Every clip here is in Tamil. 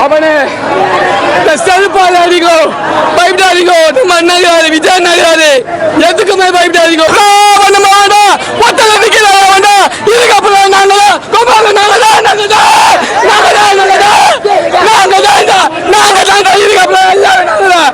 அவனே செருப்பால் அடிக்கோ, பயப்படாதீங்கோ. நம்ம அண்ணாரு விஜய் அண்ணாரு எதுக்குமே பயப்படாதீங்கோ. நம்ம வேண்டாம் ஒத்தலை நிற்கிற வேண்டாம். இதுக்கப்புறம் நாங்களாம் கோபால நாங்கதான் இதுக்கப்புறம் எல்லாரும் நாங்கதான்.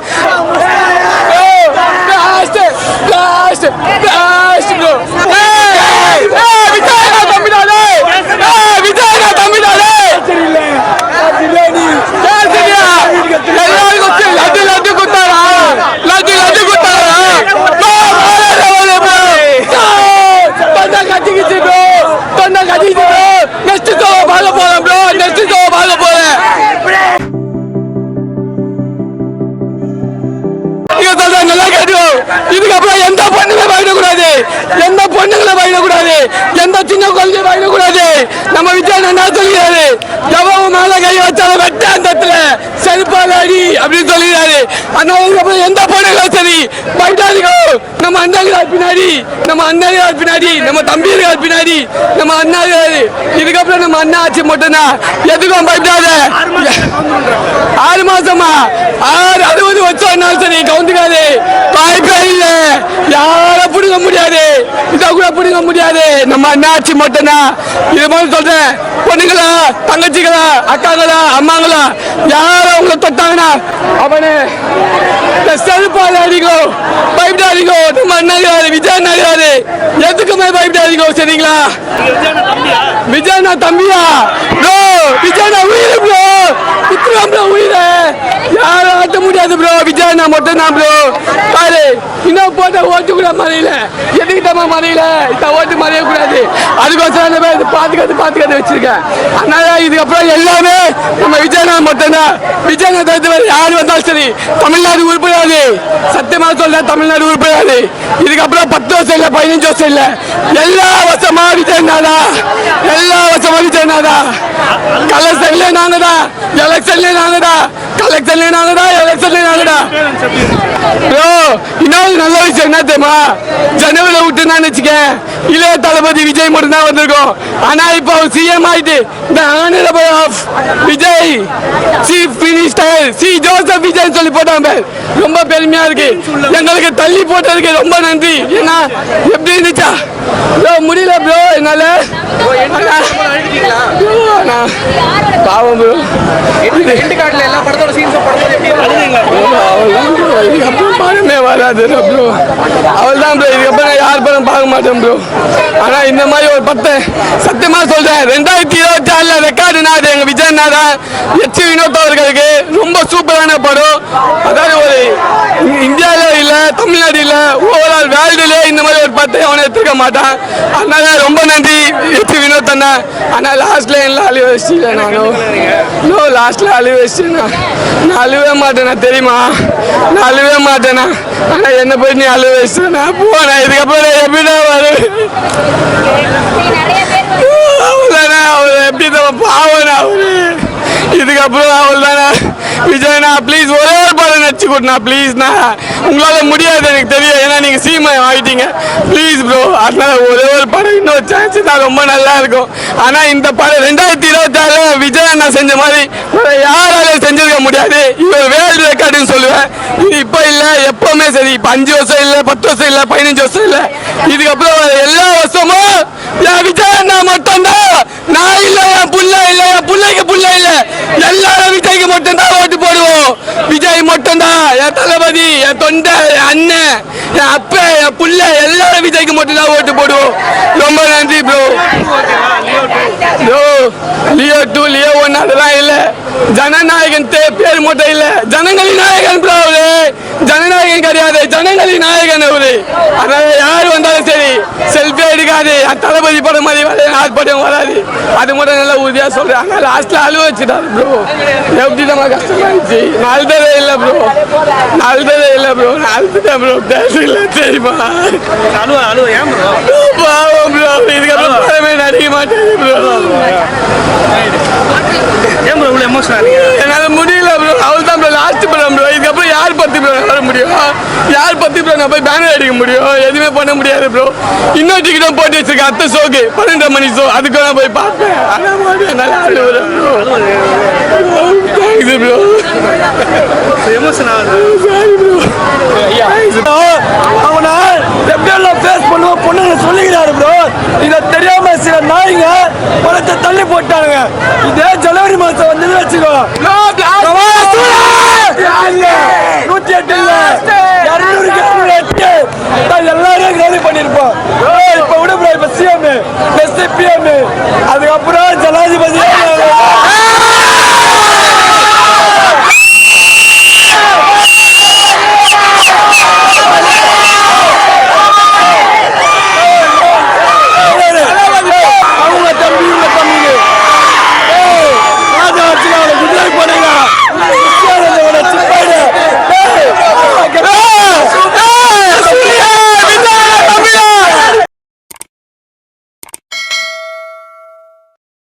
இதுக்கப்புறம் எந்த பொண்ணுமே பயணக்கூடாது, எந்த பொண்ணுங்களை பயணக்கூடாது, எந்த சின்ன குழந்தை பயணக்கூடாது. நம்ம விஜய் என்ன சொல்லிடுறாரு, எவ்வளவு மேல கை வச்சாலும் வெட்ட அந்த செருப்பால் அடி அப்படின்னு சொல்லிடுறாரு. அதனால இதுக்கப்புறம் எந்த பொண்ணுங்களும் சரி பயப்படாதீங்க. நம்ம அண்ணாங்கிறார் பின்னாடி, நம்ம அண்ணாங்கிறார் பின்னாடி, நம்ம தம்பிகள் பின்னாடி, நம்ம அண்ணாங்கிறாரு. இதுக்கப்புறம் நம்ம அண்ணா ஆட்சி மட்டும்தான், எதுக்கும் பயப்படாத. 6 மாசமா 60 வருஷம் சரி கவுந்துக்காது, வாய்ப்பே இல்லை. யார பிடிக்க முடியாது, இதை கூட பிடிக்க முடியாது. நம்ம அண்ணாச்சி மட்டும்தான். இது மாதிரி சொல்றேன், பொண்ணுங்களா தங்கச்சிகளா அக்காங்களா அம்மாங்களா யாரும் அவங்களை தொட்டாங்கன்னா அவனே செருப்பால் அடிக்கோ, பயப்படாதீங்கோ. நம்ம அண்ணாரு விஜய் அண்ணாரு எதுக்குமே பயப்படாதீங்கோ. சரிங்களா? விஜய் தம்பியா ப்ரோ, விஜய் உயிர் ப்ரோ, குத்துறாம் ப்ரோ உயிர. யாரும் ஆட்ட முடியாது ப்ரோ, விஜய் மட்டும் தான் ப்ரோ. பாரு இன்னும் போட்ட ஓட்டு கூட மறையில, எதுக்கிட்டமா மறையில, இந்த ஓட்டு மறைய கூடாது. அதுக்கோசரம் பாத்துக்காது வச்சிருக்கேன். அதனால இதுக்கப்புறம் எல்லாமே நம்ம விஜய் மட்டும் தான். விஜய் தவிர்த்து யாரு வந்தாலும் சரி தமிழ்நாடு உருப்படாது. சத்தியமா சொல்ல தமிழ்நாடு உருப்படாது. இதுக்கப்புறம் 10 வருஷம் இல்ல 15 வருஷம் இல்ல, எல்லா வருஷமா விஜய் நாதா, எல்லா வருஷமா விஜய் நாதா. கலெக்ஷன்ல நாங்கதா, எலெக்ஷன்ல நாங்கதா, கலெக்ஷன்ல நாங்கதா, எலெக்ஷன்ல நாங்கதா. ப்ரோ இன்னொரு நல்ல விஷயம் என்ன தெரியுமா, ஜனவரியில் விட்டுனான்னு வச்சுக்க இளைய தளபதி விஜய் மட்டும் தான் வந்திருக்கோம். ஆனா இப்போ சிஎம் ஆயிட்டு இந்த honourable of Vijay chief minister C Joseph Vijay சொல்லி போட்டாங்க. ரொம்ப பெருமையா இருக்கு, எங்களுக்கு தள்ளி போட்டதுக்கு ரொம்ப நன்றி. ஏன்னா எப்படி இருந்துச்சா ப்ரோ, முடியல ப்ரோ என்னால. பாவம் ப்ரோ, படமே வராது ப்ரோ. அவள் தான் ப்ரோ, இதுக்கப்புறம் யார் படம் பார்க்க மாட்டேன் ப்ரோ. ஆனா இந்த மாதிரி ஒரு 10 சத்தியமா சொல்றேன், 2024 ரெக்கார்டு நாடு எங்க விஜய் தான். எச் வினோத் அவர்களுக்கு ரொம்ப சூப்பரான படம். அதாவது ஒரு இந்தியாவில இல்ல தமிழ்நாடு இல்ல ஓவரால் வேர்ல்டுல இந்த மாதிரி ஒரு 10 அவனை எடுத்துக்க மாட்டான். அதனால ரொம்ப நன்றி எச் வினோத் அண்ணா. ஆனா லாஸ்ட்ல என்ன அழுவ வச்சுல, நானும் லாஸ்ட்ல அழுவ வச்சுனா நான் அழுவே மாட்டேனா தெரியுமா, நான் அழுவே மாட்டேனா. ஆனா என்ன போய் நீ அழுவ வச்சுனா போனா, இதுக்கப்புறம் எப்படின்னா வரும் அவள்தானே, அவள் எப்படி தான் பாவனா அவரு. இதுக்கப்புறம் அவள் தானே விஜய்னா ப்ளீஸ் ஒரே ஒரு படம் நடிச்சு கொடுண்ணா ப்ளீஸ்ண்ணா. உங்களால் முடியாது எனக்கு தெரியும், ஏன்னா நீங்கள் சீமை ஆகிட்டீங்க. ப்ளீஸ் ப்ரோ, அதனால ஒரே ஒரு படம் இன்னொரு சான்ஸ் தான் ரொம்ப நல்லா இருக்கும். ஆனால் இந்த படம் 2026 விஜய் அண்ணா செஞ்ச மாதிரி யாராலையும் செஞ்சிருக்க முடியாது. இவர் வேர்ல்டு ரெக்கார்டுன்னு சொல்லுவேன். இது இப்போ இல்லை எப்பவுமே சரி, இப்போ 5 வருஷம் இல்லை 10 வருஷம் இல்லை 15 வருஷம் இல்லை, இதுக்கப்புறம் எல்லா வருஷமும் என் விஜய் அண்ணா மட்டும்தான். நான் இல்லை, என் புள்ள இல்லை, என் பிள்ளைக்கு புள்ள இல்லை, எல்லாரும் விஜய்க்கு மட்டும்தான் ஓட்டு போடுவோம். விஜய் மட்டும்தான் என் தளபதி, என் தொண்டை, என் அண்ணன், என் அப்ப, என் புள்ள எல்லாரும் விஜய்க்கு மட்டும்தான் ஓட்டு போடுவோம். ரொம்ப நன்றி ப்ரோ. லியோ 2 லியோ 1 அதெல்லாம் இல்ல, ஜனநாயகன் பேர் மட்டும் இல்ல, ஜனங்களின் நாயகன் ப்ரோ. அவரு ஜனநாயகன் கிடையாது, ஜனங்களின் நாயகன் அவரு. அதனால யாரு வந்தாலும் சரி செல்ஃபி எடுக்காது. தளபதி படம் மாதிரி யார் படம் வராது, அது மட்டும் நல்லா உறுதியா சொல்றேன். ஆனா லாஸ்ட்ல அழுவ வச்சுட்டாரு ப்ரோ. எப்படி நம்ம கஷ்டமாச்சு, நல்லதே இல்லை ப்ரோ, நல்லதே இல்லை ப்ரோ, நல்லதுதான் ப்ரோ. இல்லை தெரியுமா, பாவம் ப்ரோ. இதுக்கப்புறம் படமே நடிக்க மாட்டேங்குது ப்ரோ. என்னால முடியல ப்ரோ, அவள் தான் ப்ரோ லாஸ்ட் படம் ப்ரோ. இதுக்கப்புறம் யார் பத்தி ப்ரோ வர முடியும், யார் பத்தி ப்ரோ நான் போய் பேனர் அடிக்க முடியும், எதுவுமே பண்ண முடியாது ப்ரோ. இன்னொரு டிக்கெட்டும் போட்டு வச்சிருக்கேன், அடுத்த ஷோக்கு 12 மணி ஷோ, அதுக்கு நான் போய் பார்ப்பேன். ஆனால் என்னால் எமோஷன் ஆகுது. அவனை எப்படியெல்லாம் ஃபேஸ் பண்ணுவோம் பொண்ணுங்க சொல்லிக்கிறாரு ப்ரோ. இதை தெரியாம சில நாய்ங்க பணத்தை தள்ளி போட்டானுங்க. இதே ஜனவரி மாசம் வந்து வச்சுக்கோ 108 இல்ல 200 எல்லாரையும் காலி பண்ணிருப்போம். இப்ப விட ப்ரோ, இப்ப சிஎம் பிஎம் அதுக்கப்புறம் ஜனாதிபதி